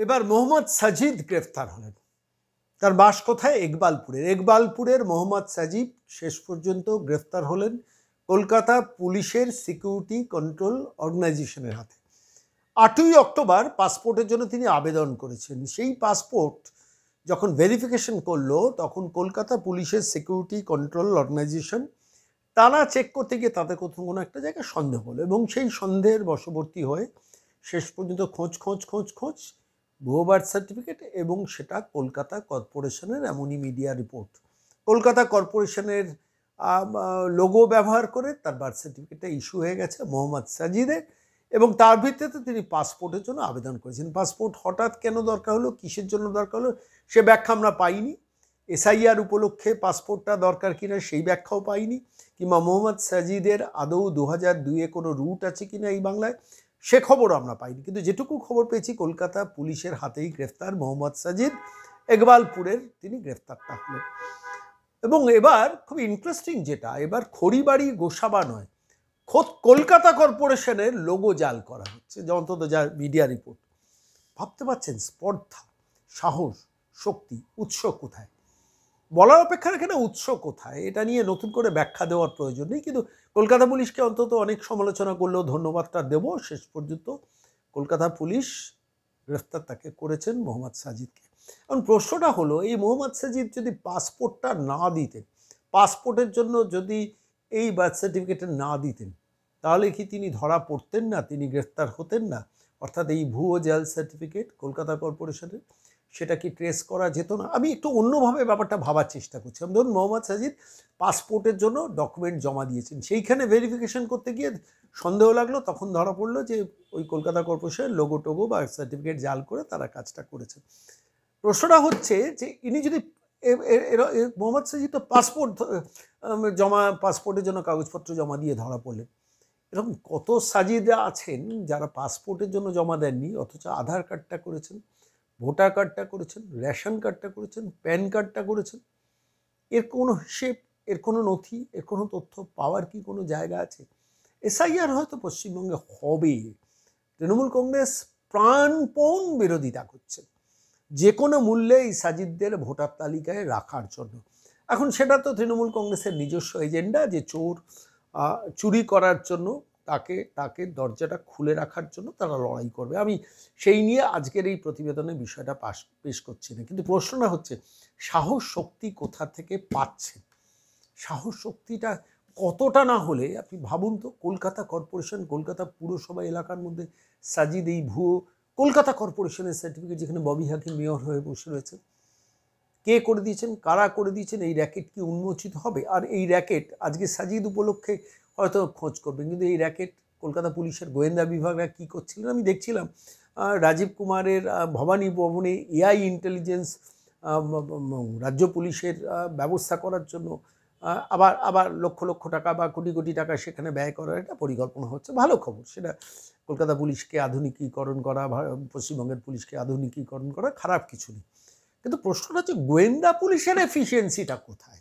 এবার মোহাম্মদ সাজিদ গ্রেফতার হলেন। তার বাস কোথায়? ইকবালপুরের মোহাম্মদ সাজিদ শেষ পর্যন্ত গ্রেফতার হলেন কলকাতা পুলিশের সিকিউরিটি কন্ট্রোল অর্গানাইজেশনের হাতে। 8ই অক্টোবর পাসপোর্টের জন্য তিনি আবেদন করেছেন। সেই পাসপোর্ট যখন ভেরিফিকেশন করলো তখন কলকাতা পুলিশের সিকিউরিটি কন্ট্রোল অর্গানাইজেশন তারা চেক করতে গিয়ে তাদের কোথাও কোনো একটা জায়গায় সন্দেহ হলো এবং সেই সন্দেহের বশবর্তী হয়ে শেষ পর্যন্ত খোঁজ ভুয়ো বার্থ সার্টিফিকেট এবং সেটা কলকাতা কর্পোরেশনের, এমনই মিডিয়া রিপোর্ট, কলকাতা কর্পোরেশনের লোগো ব্যবহার করে তার বার্থ সার্টিফিকেটটা ইস্যু হয়ে গেছে মোহাম্মদ সাজিদের এবং তার ভিত্তিতে তিনি পাসপোর্টের জন্য আবেদন করেছেন। পাসপোর্ট হঠাৎ কেন দরকার হলো, কিসের জন্য দরকার হলো সে ব্যাখ্যা আমরা পাইনি। এসআইআর উপলক্ষে পাসপোর্টটা দরকার কিনা সেই ব্যাখ্যাও পাইনি, কিংবা মোহাম্মদ সাজিদের আদৌ 2002-এ কোনো রুট আছে কিনা এই বাংলায় সে খবরও আমরা পাইনি। কিন্তু যেটুকু খবর পেয়েছি কলকাতা পুলিশের হাতেই গ্রেফতার মোহাম্মদ সাজিদ, ইকবালপুরের তিনি গ্রেফতারটা হলেন। এবং এবার খুব ইন্টারেস্টিং যেটা, এবার খড়িবাড়ি গোসাবা নয়, খোদ কলকাতা কর্পোরেশনের লোগো জাল করা হচ্ছে, অন্তত যা মিডিয়া রিপোর্ট। ভাবতে পারছেন স্পর্ধা, সাহস, শক্তি, উৎস কোথায়? বলার অপেক্ষা রাখে না উৎস কোথায়, এটা নিয়ে নতুন করে ব্যাখ্যা দেওয়ার প্রয়োজন নেই। কিন্তু কলকাতা পুলিশকে অন্তত অনেক সমালোচনা করলেও ধন্যবাদটা দেব, শেষ পর্যন্ত কলকাতা পুলিশ গ্রেফতার তাকে করেছেন মোহাম্মদ সাজিদকে। এখন প্রশ্নটা হলো, এই মোহাম্মদ সাজিদ যদি পাসপোর্টটা না দিতেন, পাসপোর্টের জন্য যদি এই বার্থ সার্টিফিকেটটা না দিতেন, তাহলে কি তিনি ধরা পড়তেন না, তিনি গ্রেফতার হতেন না? অর্থাৎ এই ভুয়ো জাল সার্টিফিকেট কলকাতা কর্পোরেশনের, সেটা কি ট্রেস করা যেত না? আমি একটু অন্যভাবে ব্যাপারটা ভাবার চেষ্টা করছিলাম। ধরুন মোহাম্মদ সাজিদ পাসপোর্টের জন্য ডকুমেন্ট জমা দিয়েছেন, সেইখানে ভেরিফিকেশন করতে গিয়ে সন্দেহ লাগলো, তখন ধরা পড়লো যে ওই কলকাতা কর্পোরেশনের লোগো টোগো বা সার্টিফিকেট জাল করে তারা কাজটা করেছেন। প্রশ্নটা হচ্ছে যে ইনি যদি মোহাম্মদ সাজিদ তো পাসপোর্টের জন্য কাগজপত্র জমা দিয়ে ধরা পড়লেন। এরকম কত সাজিদরা আছেন যারা পাসপোর্টের জন্য জমা দেননি, অথচ আধার কার্ডটা করেছেন, ভোটার কার্ডটা করেছেন, রেশন কার্ডটা করেছেন, প্যান কার্ডটা করেছেন। এর কোনো হিসেব, এর কোনো নথি, এর কোনো তথ্য পাওয়ার কি কোনো জায়গা আছে? এসআইআর হয়তো পশ্চিমবঙ্গে হবে, তৃণমূল কংগ্রেস প্রাণপণ বিরোধিতা করছে যে কোনো মূল্যে এই সাজিদদের ভোটার তালিকায় রাখার জন্য। এখন সেটা তো তৃণমূল কংগ্রেসের নিজস্ব এজেন্ডা যে চুরি করার জন্য তাকে দরজাটা খুলে রাখার জন্য তারা লড়াই করবে। আমি সেই নিয়ে আজকের এই প্রতিবেদনে বিষয়টা পেশ করছি না, কিন্তু প্রশ্নটা হচ্ছে সাহস শক্তি কোথা থেকে পাচ্ছেন? সাহস শক্তিটা কতটা না হলে আপনি ভাবুন তো, কলকাতা কর্পোরেশন, কলকাতা পুরসভা এলাকার মধ্যে সাজিদ এই ভুয়ো কলকাতা কর্পোরেশনের সার্টিফিকেট, যেখানে ববি হাকিম মেয়র হয়ে বসে রয়েছে, কে করে দিয়েছেন, কারা করে দিয়েছেন, এই র্যাকেট কি উন্মোচিত হবে? আর এই র্যাকেট আজকে সাজিদ উপলক্ষে হয়তো খোঁজ করবেন, কিন্তু এই র্যাকেট কলকাতা পুলিশের গোয়েন্দা বিভাগরা কী করছিলেন আমি দেখছিলাম। রাজীব কুমারের ভবানী ভবনে এআই ইন্টেলিজেন্স রাজ্য পুলিশের ব্যবস্থা করার জন্য আবার লক্ষ লক্ষ টাকা বা কোটি কোটি টাকা সেখানে ব্যয় করার একটা পরিকল্পনা হচ্ছে। ভালো খবর, সেটা কলকাতা পুলিশকে আধুনিকীকরণ করা, পশ্চিমবঙ্গের পুলিশকে আধুনিকীকরণ করা খারাপ কিছু নেই। কিন্তু প্রশ্নটা হচ্ছে গোয়েন্দা পুলিশের এফিসিয়েন্সিটা কোথায়?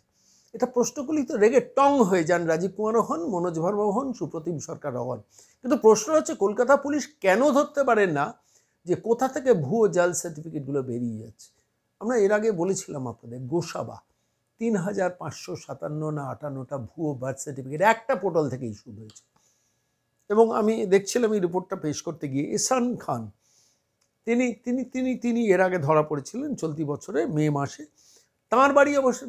এটা প্রশ্নগুলি তো রেগে টং হয়ে যান রাজীব কুমারও হন, মনোজ ভার্মাও হন, সুপ্রতিম সরকারও হন। কিন্তু প্রশ্ন হচ্ছে কলকাতা পুলিশ কেন ধরতে পারেন না যে কোথা থেকে ভুয়ো জাল সার্টিফিকেটগুলো বেরিয়ে যাচ্ছে? আমরা এর আগে বলেছিলাম আপনাদের, গোসাবা 3557 না 58টা ভুয়ো বার্থ সার্টিফিকেট একটা পোর্টাল থেকে ইস্যু হয়েছে। এবং আমি দেখছিলাম এই রিপোর্টটা পেশ করতে গিয়ে, এহসান খান তিনি এর আগে ধরা পড়েছিলেন চলতি বছরে মে মাসে। তাঁর বাড়ি অবশ্য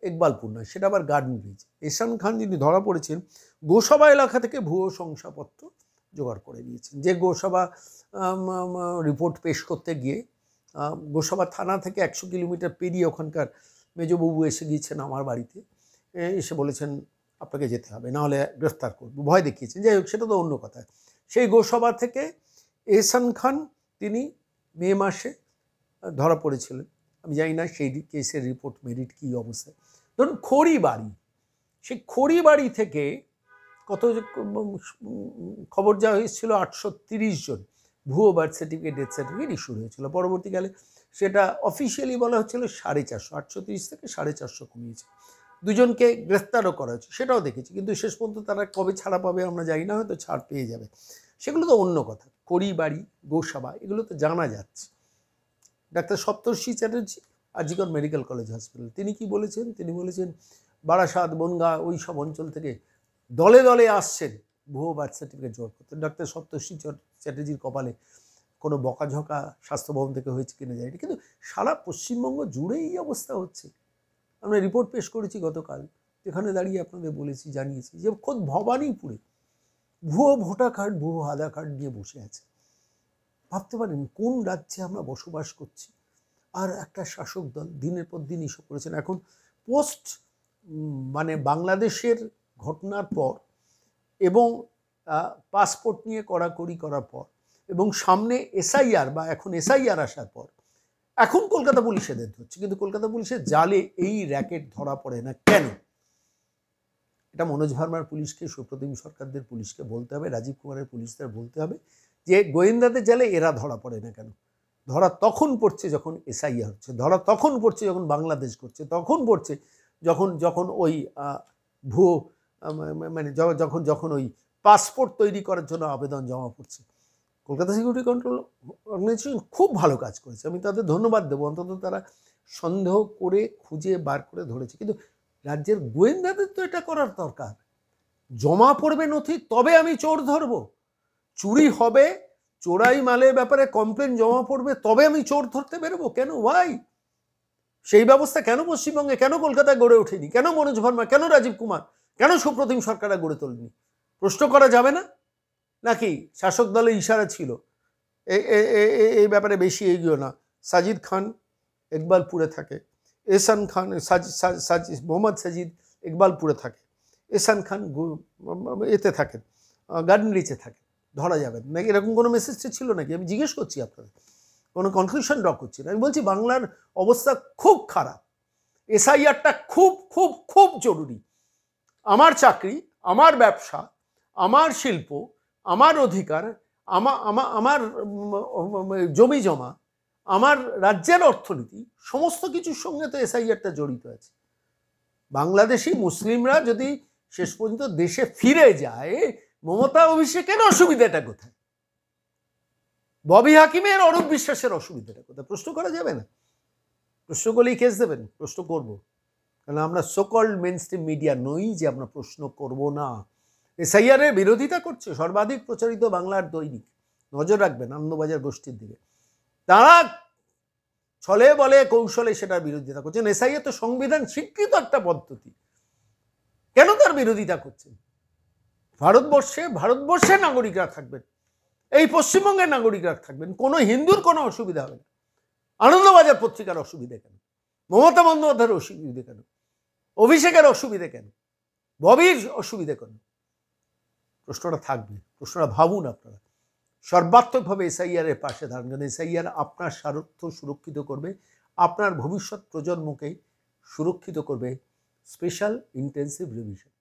ইকবালপুর নয়, সেটা আবার গার্ডেন ব্রিজ। এহসান খান যিনি ধরা পড়েছেন গোসাবা এলাকা থেকে ভুয়ো শংসাপত্র জোগাড় করে নিয়েছেন। যে গোসাবা রিপোর্ট পেশ করতে গিয়ে গোসাবা থানা থেকে 100 কিলোমিটার পেরিয়ে ওখানকার মেজবাবু এসে গিয়েছেন আমার বাড়িতে, এসে বলেছেন আপনাকে যেতে হবে, নাহলে গ্রেফতার করব, ভয় দেখিয়েছেন। যাই হোক, সেটা তো অন্য কথা। সেই গোসাবা থেকে এহসান খান তিনি মে মাসে ধরা পড়েছিলেন। আমি জানি না সেই কেসের রিপোর্ট মেরিট কী অবস্থায়। ধরুন খড়িবাড়ি, সেই খড়িবাড়ি থেকে কত খবর যা হয়েছিল 830 জন ভুয়ো birth certificate, death certificate issue হয়েছিল। পরবর্তীকালে সেটা অফিসিয়ালি বলা হচ্ছিল 450, 830 থেকে 450 কমিয়েছে। দুজনকে গ্রেফতারও করা হয়েছে, সেটাও দেখেছি। কিন্তু শেষ পর্যন্ত তারা কবে ছাড়া পাবে আমরা জানি না, হয়তো ছাড় পেয়ে যাবে, সেগুলো তো অন্য কথা। খড়িবাড়ি, গোসাবা, এগুলো তো জানা যাচ্ছে। ডাক্তার সপ্তর্ষি চ্যাটার্জি, আজিকর মেডিকেল কলেজ হসপিটাল, তিনি কি বলেছেন? তিনি বলেছেন বারাসাত, বনগাঁ ওই সব অঞ্চল থেকে দলে দলে আসছেন ভুয়ো বার্থ সার্টিফিকেট জোগাড় করতে। ডাক্তার সপ্তর্ষি চ্যাটার্জির কপালে কোনো বকাঝকা স্বাস্থ্য ভবন থেকে হয়েছে কিনা জানি, কিন্তু সারা পশ্চিমবঙ্গ জুড়ে এই অবস্থা হচ্ছে। আমরা রিপোর্ট পেশ করেছি গতকাল, যেখানে দাঁড়িয়ে আপনাদের বলেছি, জানিয়েছি যে খোদ ভবানীপুরে ভুয়ো ভোটার কার্ড, ভুয়ো আধার কার্ড নিয়ে বসে আছে। ভাবতে পারেন কোন রাজ্যে আমরা বসবাস করছি। আর একটা শাসক দল দিনের পর দিন এসব করেছেন। এখন পোস্ট মানে বাংলাদেশের ঘটনার পর এবং পাসপোর্ট নিয়ে কড়াকড়ি করার পর এবং সামনে এসআইআর বা এখন এসআইআর আসার পর এখন কলকাতা পুলিশ এদের ধরছে, কিন্তু কলকাতা পুলিশের জালে এই র্যাকেট ধরা পড়ে না কেন? এটা মনোজ ভার্মার পুলিশকে, সুপ্রতিম সরকারদের পুলিশকে বলতে হবে, রাজীব কুমারের পুলিশদের বলতে হবে যে গোয়েন্দাদের জালে এরা ধরা পড়ে না কেন। ধরা তখন পড়ছে যখন এসআইআর হচ্ছে, ধরা তখন পড়ছে যখন বাংলাদেশ করছে, তখন পড়ছে যখন যখন ওই ভুয়ো মানে যখন যখন ওই পাসপোর্ট তৈরি করার জন্য আবেদন জমা পড়ছে। কলকাতা সিকিউরিটি কন্ট্রোল অর্গানাইজেশন খুব ভালো কাজ করেছে, আমি তাদের ধন্যবাদ দেবো। অন্তত তারা সন্দেহ করে খুঁজে বার করে ধরেছে, কিন্তু রাজ্যের গোয়েন্দাদের তো এটা করার দরকার। জমা পড়বে নথি তবে আমি চোর ধরবো, চুরি হবে, চোরাই মালের ব্যাপারে কমপ্লেন জমা পড়বে তবে আমি চোর ধরতে বেরোবো। কেন? ওয়াই? সেই ব্যবস্থা কেন পশ্চিমবঙ্গে, কেন কলকাতায় গড়ে ওঠেনি? কেন মনোজ ভার্মা, কেন রাজীব কুমার, কেন সুপ্রতিম সরকাররা গড়ে তোলেনি? প্রশ্ন করা যাবে না? নাকি শাসক দলের ইশারা ছিল এই ব্যাপারে বেশি এগিয়েও না? সাজিদ খান ইকবালপুরে থাকে, এহসান খান মোহাম্মদ সাজিদ ইকবালপুরে থাকে, এহসান খান এতে থাকেন, গার্ডেন রিচে থাকেন, ধরা যাবেন নাকি? এরকম কোনো মেসেজ ছিল নাকি? আমি জিজ্ঞেস করছি আপনাদের, কোনো কনক্লুশন ড্র করছি না। আমি বলছি বাংলার অবস্থা খুব খারাপ, এসআইআরটা খুব খুব খুব জরুরি। আমার চাকরি, আমার ব্যবসা, আমার শিল্প, আমার অধিকার, আমার জমি জমা, আমার রাজ্যের অর্থনীতি, সমস্ত কিছুর সঙ্গে তো এসআইআরটা জড়িত আছে। বাংলাদেশি মুসলিমরা যদি শেষ পর্যন্ত দেশে ফিরে যায়, মমতা অভিষেকের অসুবিধাটা কোথায়? ববি হাকিমের, অরূপ বিশ্বাসের অসুবিধাটা কোথায়? প্রশ্ন করা যাবে না? প্রশ্ন করলেই কেস দেবেন? প্রশ্ন করব, কারণ আমরা সোকল্ড মেইনস্ট্রিম মিডিয়া নই যে আমরা প্রশ্ন করব না। এসআইআরের বিরোধিতা করছে সর্বাধিক প্রচারিত বাংলার দৈনিক, নজর রাখবেন আনন্দবাজার গোষ্ঠীর দিকে। তারা ছলে বলে কৌশলে সেটার বিরোধিতা করছেন। এসআইআর তো সংবিধান স্বীকৃত একটা পদ্ধতি, কেন তার বিরোধিতা করছেন? ভারতবর্ষের নাগরিকরা থাকবেন, এই পশ্চিমবঙ্গের নাগরিকরা থাকবেন, কোনো হিন্দুর কোনো অসুবিধা হবে না। আনন্দবাজার পত্রিকার অসুবিধা কেন? মমতা বন্দ্যোপাধ্যায়ের অসুবিধা কেন? অভিষেকের অসুবিধা কেন? ববির অসুবিধা কেন? প্রশ্নটা থাকবে, প্রশ্নটা ভাবুন আপনারা। সর্বাত্মকভাবে এসআইআর এর পাশে দাঁড়ান, কারণ এসআইআর আপনার স্বার্থ সুরক্ষিত করবে, আপনার ভবিষ্যৎ প্রজন্মকে সুরক্ষিত করবে। Special intensive revision.